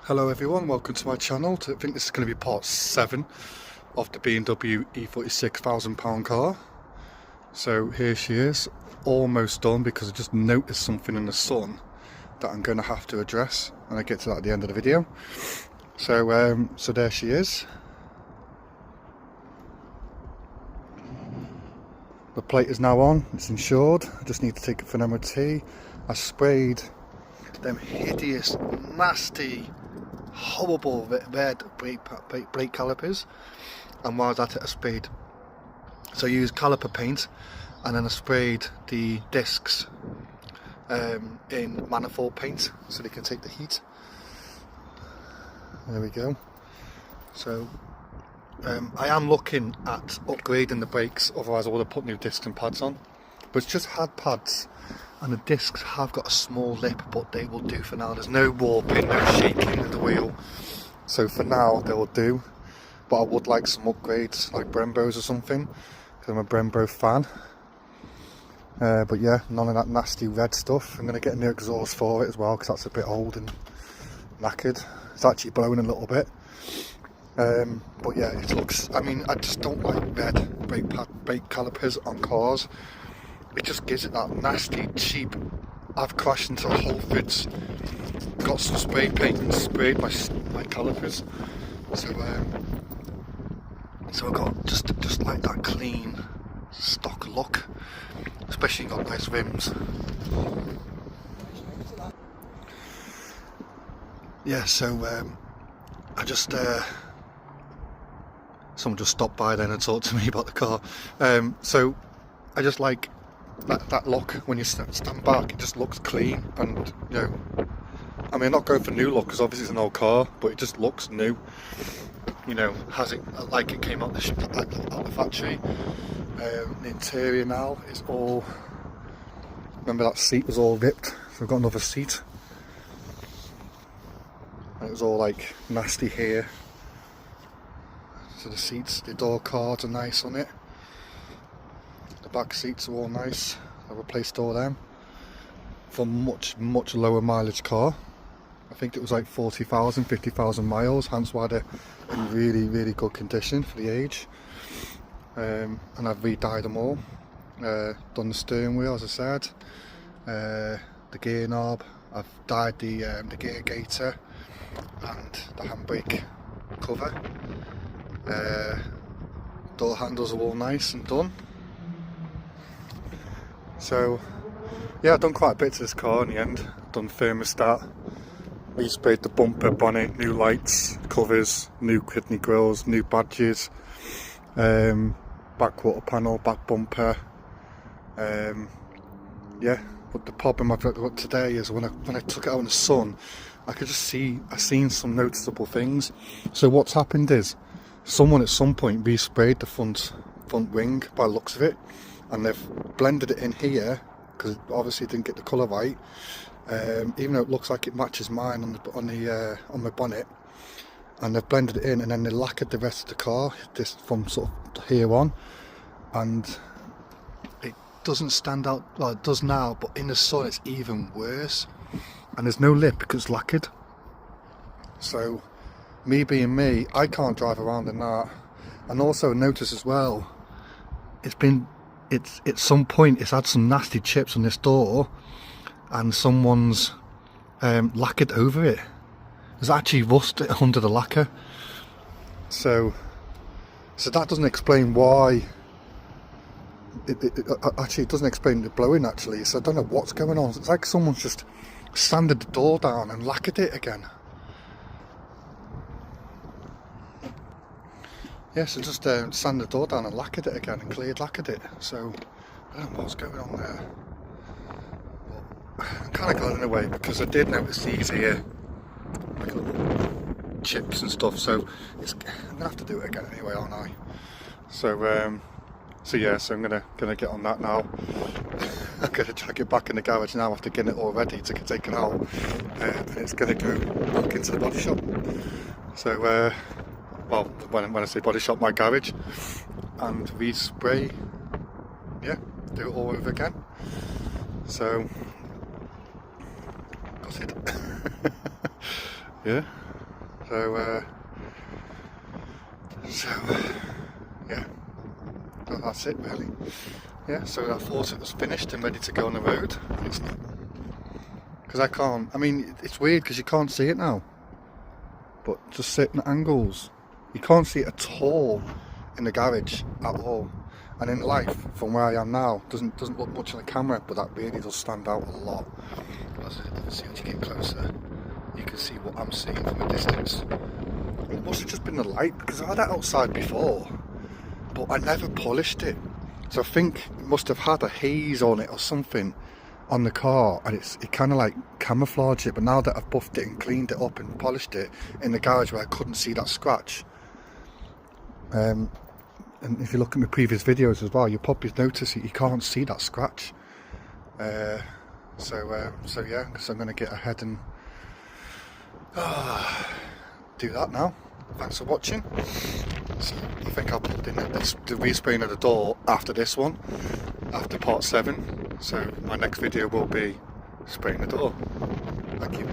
Hello everyone, welcome to my channel. I think this is going to be part 7 of the BMW e46 £1,000 car. So here she is, almost done, because I just noticed something in the sun that I'm going to have to address, and I get to that at the end of the video. So there she is. The plate is now on, it's insured. I just need to take it for an MOT. I sprayed them hideous, nasty, horrible red brake calipers, and while I was at it I sprayed, so I used caliper paint, and then I sprayed the discs in manifold paint so they can take the heat. There we go. So I am looking at upgrading the brakes, otherwise I would have put new discs and pads on, but it's just had pads and the discs have got a small lip, but they will do for now. There's no warping, no shaking of the wheel, so for now they will do. But I would like some upgrades, like Brembos or something, because I'm a Brembo fan. But yeah, none of that nasty red stuff. I'm going to get a new exhaust for it as well, because that's a bit old and knackered. It's actually blowing a little bit. But yeah, it looks, I mean, I just don't like red brake calipers on cars. It just gives it that nasty, cheap. I've crashed into Whole Foods, got some spray paint and sprayed my calipers. So I got just like that clean stock look, especially got nice rims. Yeah, so I just someone just stopped by then and talked to me about the car. So I just like that look when you stand back. It just looks clean, and you know, I mean, I'm not going for new look because obviously it's an old car, but it just looks new. You know, has it like it came out the factory. The interior now is all. Remember that seat was all ripped, so I've got another seat. And it was all like nasty here. So the seats, the door cards are nice on it. The back seats are all nice. I replaced all them for much lower mileage car. I think it was like 40,000, 50,000 miles, hence why they're in really good condition for the age. And I've re-dyed them all. Done the steering wheel, as I said. The gear knob. I've dyed the gear gaiter and the handbrake cover. Door handles are all nice and done. So yeah, I've done quite a bit to this car in the end. Done thermostat, resprayed the bumper, bonnet, new lights, covers, new kidney grills, new badges, back quarter panel, back bumper. Yeah, but the problem I've got today is when I took it out in the sun, I could just see, I seen some noticeable things. So what's happened is someone at some point resprayed the front wing by the looks of it, and they've blended it in here because it obviously didn't get the colour right. Even though it looks like it matches mine on my bonnet, and they've blended it in, and then they lacquered the rest of the car, this from sort of here on, and it doesn't stand out. Well, it does now, but in the sun it's even worse, and there's no lip because it's lacquered. So me being me, I can't drive around in that. And also notice as well, it's at some point it's had some nasty chips on this door, and someone's lacquered over it. There's actually rust under the lacquer. So that doesn't explain why. Actually, it doesn't explain the blowing actually. So I don't know what's going on. It's like someone's just sanded the door down and lacquered it again. Yes, I just sanded the door down and lacquered it again and lacquered it. So I don't know what's going on there. But I'm kind of glad in a way, because I did notice these here, like little chips and stuff. So I'm gonna have to do it again anyway, aren't I? So yeah, so I'm gonna get on that now. I'm gonna drag it back in the garage now after getting it all ready to get taken out, and it's gonna go back into the body shop. So well, when I say body shop, my garage, and respray, yeah, do it all over again. So got it. Yeah. Yeah, well, that's it really. Yeah, so I thought it was finished and ready to go on the road, and it's not. Because I can't, I mean, it's weird because you can't see it now, but just certain angles, you can't see it at all in the garage at all. And in life, from where I am now, doesn't look much on the camera, but that really does stand out a lot. As obviously, as you get closer, you can see what I'm seeing from a distance. And it must have just been the light, because I had that outside before, but I never polished it. So I think it must have had a haze on it or something on the car, and it kind of like camouflaged it. But now that I've buffed it and cleaned it up and polished it in the garage where I couldn't see that scratch, and if you look at my previous videos as well, you'll probably notice that you can't see that scratch. So yeah, because I'm going to get ahead and do that now. Thanks for watching. So I think I'll put in the respraying of the door after this one, after part 7. So my next video will be spraying the door. Thank you.